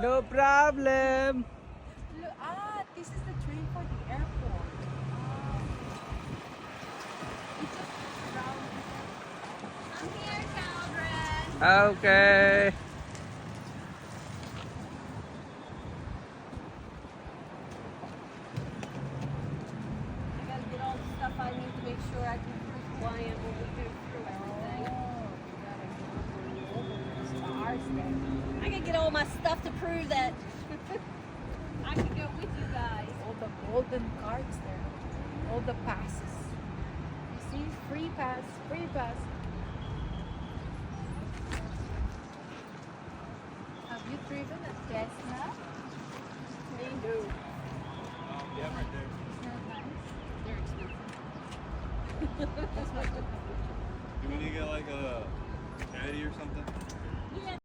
No problem. Look, this is the train for the airport. It's just around. I'm here, children. Okay. I gotta get all the stuff I need to make sure I can prove who I am when we go through everything. I gotta get all my stuff to prove that I can go with you guys. All the golden cards there. All the passes. You see? Free pass. Free pass. Have you driven a Tesla? Me do. Yeah, right there. It's not nice. They're expensive. You want to get like a caddy or something?